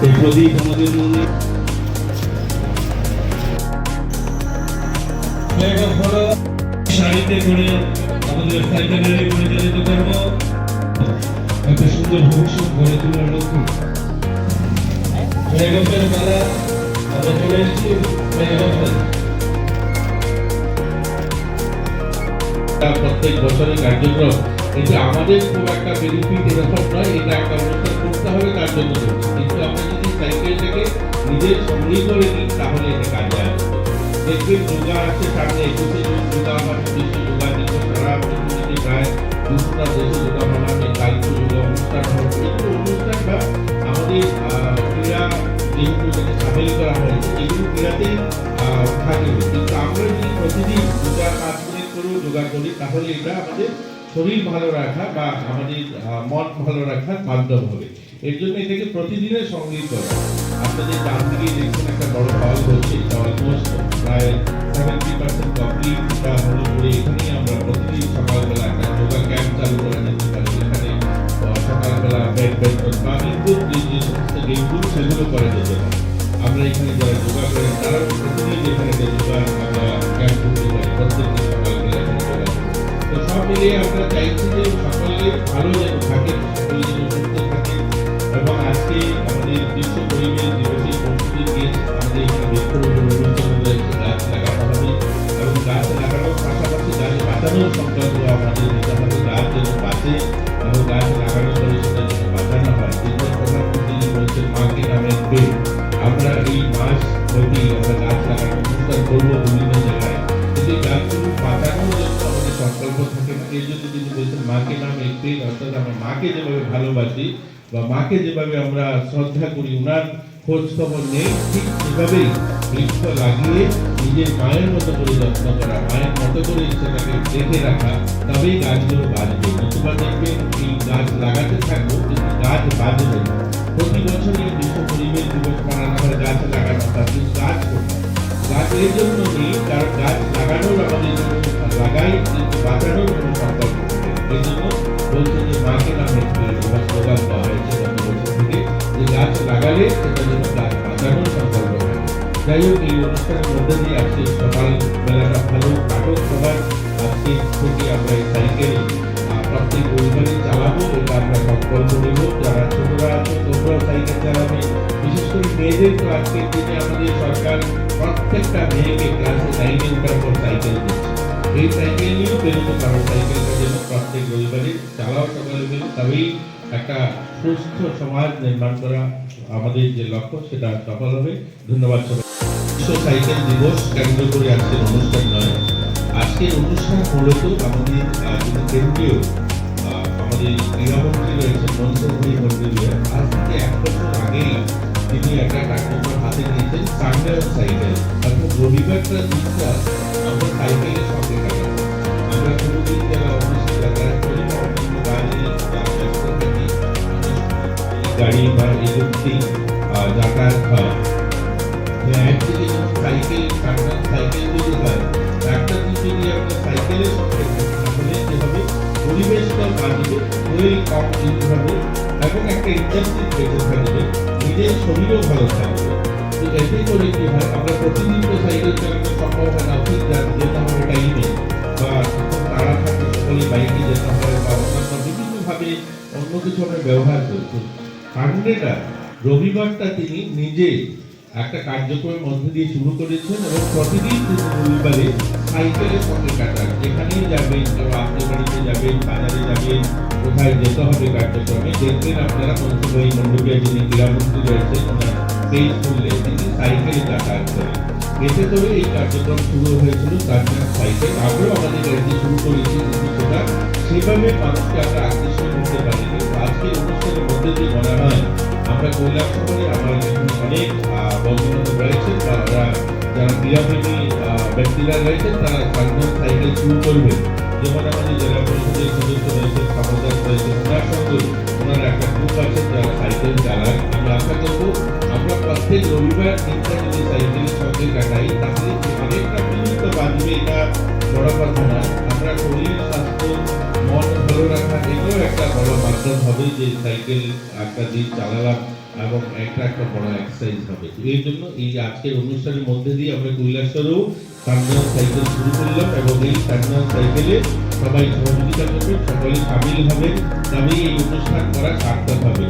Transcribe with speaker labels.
Speaker 1: এই প্রদীপ আমাদের মনে শাড়িতে করে আমাদের সাইকেল র্যালি পরিচালিত করবো, একটা সুন্দর ভবিষ্যৎ গড়ে তোলার লক্ষ্যে। মেঘের মেলা আমরা চলে এসেছি। প্রত্যেক বছরের কার্যক্রম এটা আমাদের খুব একটা বেনিফিট এরকম নয়, এটা একটা অনুষ্ঠান করতে হবে তার জন্য করছি, কিন্তু আমরা যদি সাইকেলটাকে নিজের সঙ্গী করে নিই তাহলে এটা কাজে আসবে। দেখবেন যোগা আছে সামনে 21শে জুন যোগা মানে বিশ্ব যোগা দিবস, সারা পৃথিবীতে প্রায় 200টা দেশে যোগা মানাবে, কালকে যোগা অনুষ্ঠান হবে। এই অনুষ্ঠান বা আমাদের ক্রীড়া যেগুলো এটাকে সামিল করা হয়েছে এগুলো ক্রীড়াতেই থাকবে, কিন্তু আমরা যদি প্রতিদিন যোগা 5 মিনিট করেও যোগা করি তাহলে এটা আমাদের শরীর ভালো রাখা বা আমাদের মন ভালো রাখার মাধ্যম হবে। এর জন্য এটাকে প্রতিদিনের সঙ্গী করা। আপনাদের ডান দিকে দেখছেন একটা বড় হল হচ্ছে, এটা অলমোস্ট প্রায় 70% কমপ্লিট। এটা হলো করে এখানেই আমরা প্রতিদিন সকালবেলা একটা যোগা ক্যাম্প চালু করা যেতে পারি, যেখানে সকালবেলা ব্যাডমিন্টন বা ইনডোর যে সমস্ত গেমগুলো সেগুলো করা যেতে পারে। আমরা এখানে যারা যোগা করেন তারা প্রতিদিন এখানে যোগা আমরা ক্যাম্প করতে পারি, প্রত্যেকদিন সকালবেলা এখানে যোগা করি। তো সব মিলিয়ে আমরা চাইছি যে সকলে ভালো যেন থাকে, সকলে যেন সুস্থ থাকে। এবং আজকে আমাদের বিশ্ব পরিবেশ দিবসের প্রস্তুতি দিয়েছে, আমাদের এখানে বৃক্ষরোপণ অনুষ্ঠান রয়েছে, গাছ লাগানো হবে এবং গাছ লাগানোর পাশাপাশি গাছ বাঁচানোর সংকল্প আমাদের নিতে হবে। গাছ যেন বাঁচে এবং গাছ লাগানোর পরে সেটা যেন বাঁচানো হয়। কিন্তু প্রধানমন্ত্রী বলছেন মাকে নামে পে, আমরা এই মাস ব্যাপী আমরা গাছ লাগানোর অনুষ্ঠান করবো বিভিন্ন জায়গায়, কিন্তু গাছগুলো বাঁচানোর জন্য আমাদের সংকল্প থাকে না। এই জন্য তিনি বলছেন মাকে নামে পে, অর্থাৎ আমরা মাকে যেভাবে ভালোবাসি বা মাকে যেভাবে আমরা শ্রদ্ধা করি, উনার খোঁজ খবর নেই, ঠিক সেভাবেই বৃক্ষ লাগিয়ে নিজের মায়ের মতো করে যত্ন করা, মায়ের মতো করে সেটাকে দেখে রাখা, তবেই গাছগুলো বাঁচবে। নতুবা দেখবেন এই গাছ লাগাতে থাকবো কিন্তু গাছ বাঁচবে না। প্রতি বছরই বিশ্ব পরিবেশ দিবস মানানো হয়, গাছ লাগানো হয়, কিন্তু গাছ কোথায়? গাছ এর জন্য নেই কারণ গাছ লাগানোর আমাদের জন্য লাগাই, কিন্তু বাঁচানোর কোনো সংকল্প নেই। এই জন্য বলছে যে মাকে নামে এবার স্লোগান দেওয়া হয়েছে গত বছর থেকে, যে গাছ লাগালে সেটা যেন গাছ বাঁচানোর সংকল্প হয়। যাই হোক, এই অনুষ্ঠানের মধ্যে দিয়ে আজকে সকাল বেলাটা ভালো কাটক সবার। আজকে থেকে আমরা এই সাইকেল প্রত্যেক রবিবারই চালাবো, এটা আমরা সংকল্প নেব। যারা ছোটরা আছে তোমরাও সাইকেল চালাবে, বিশেষ করে মেয়েদের। তো আজকের দিনে আমাদের সরকার প্রত্যেকটা মেয়েকে ক্লাসে 9-এ ওঠার পর সাইকেল দিচ্ছে। এই সাইকেল নিয়েও বেরোতে পারো, সাইকেলটা যেন প্রত্যেক রবিবারে চালাও সকালে বেরো, তবেই একটা সুস্থ সমাজ নির্মাণ করা আমাদের যে লক্ষ্য সেটা সফল হবে। ধন্যবাদ সবাই। বিশ্ব সাইকেল দিবস কেন্দ্র করে আজকের অনুষ্ঠান নয়, আজকের অনুষ্ঠান মূলত আমাদের যিনি কেন্দ্রীয় আমাদের ক্রীড়ামন্ত্রী রয়েছেন মনসুর মন্ত্রী, আজ থেকে 1 বছর আগেই তিনি একটা কার্যক্রম হাতে নিয়েছেন, সানডে অন সাইকেল। অর্থাৎ রবিবারটা দিনটা আমরা সাইকেলের সঙ্গে কাটাবো। আমরা কোনোদিন যারা অফিসে যাতায়াত করি বা অন্যান্য কাজে ব্যস্ত থাকি, গাড়ি বা এজেন্সি যাতায়াত হয়, একদিকে যখন সাইকেল সানডে অন সাইকেল যদি হয়, একটা দিন যদি আমরা সাইকেলের সঙ্গে থাকি তাহলে কি হবে, পরিবেশটা বাঁচবে, শরীর কম ইউজ হবে এবং একটা ইন্ডাস্ট্রি বেঁচে থাকবে, নিজের শরীরও ভালো থাকবে। তো এতে করে কি হয়, আমরা প্রতিদিন তো সাইকেল চালানো সম্ভব হয় না, অফিস যেতে হবে টাইমে বা তারা থাকে সকলে বাইকে যেতে হয় বা অন্যান্য বিভিন্নভাবে অন্য কিছু আমরা ব্যবহার করছি। সানডেটা রবিবারটা তিনি নিজে একটা কার্যক্রমের মধ্যে দিয়ে শুরু করেছেন এবং প্রতিদিন তিনি রবিবারে সাইকেলের সঙ্গে কাটান। যেখানেই যাবেন, আপনার বাড়িতে যাবেন, বাজারে যাবেন, কোথায় যেতে হবে কার্যক্রমে, দেখবেন আপনারা মনসুর মন্ডপিয়া যিনি ক্রীড়ামন্ত্রী রয়েছেন ওনার পেজ খুললে তিনি সাইকেলে যাতায়াত করেন। এতে করে এই কার্যক্রম শুরু হয়েছিল সানডে সাইকেল। আমরাও আমাদের গাড়িতে শুরু করেছি, কিন্তু সেটা সেভাবে মানুষকে আমরা আকৃষ্ট করতে পারিনি। আজকের অনুষ্ঠানের মধ্যে দিয়ে মনে হয় আমরা কৈলাস শহরে আমার এখানে অনেক বন্ধু-বান্ধব রয়েছেন বা যারা ক্রীড়াপ্রেমী ব্যক্তিরা রয়েছেন, তারা সানডে সাইকেল শুরু করবেন। যেমন আমাদের জেলা পরিষদের সদস্য রয়েছেন, সমাজদার রয়েছেন, ওনার সঙ্গে ওনার একটা গ্রুপ আছে যারা সাইকেল চালায়। আমি আশা করবো আমরা প্রত্যেক রবিবার দিনটা যদি সাইকেলের সঙ্গে কাটাই তাহলে অনেকটা মিনিট বাঁচবে, এটা বড় কথা না। আমরা শরীর স্বাস্থ্য মন ভালো রাখা এটাও একটা বড় মাধ্যম। সার্থক হবে যে সাইকেল একটা দিন চালালাম এবং একটা বড় এক্সারসাইজ হবে। এই জন্য এই আজকের অনুষ্ঠানের মধ্যে দিয়ে আমরা কৈলাসহরেও সান্ধ্য সাইকেল শুরু করলাম এবং এই সান্ধ্য সাইকেলে সবাই সহযোগিতা করবেন, সকলে সামিল হবেন, তবেই এই অনুষ্ঠান করা সার্থক হবে।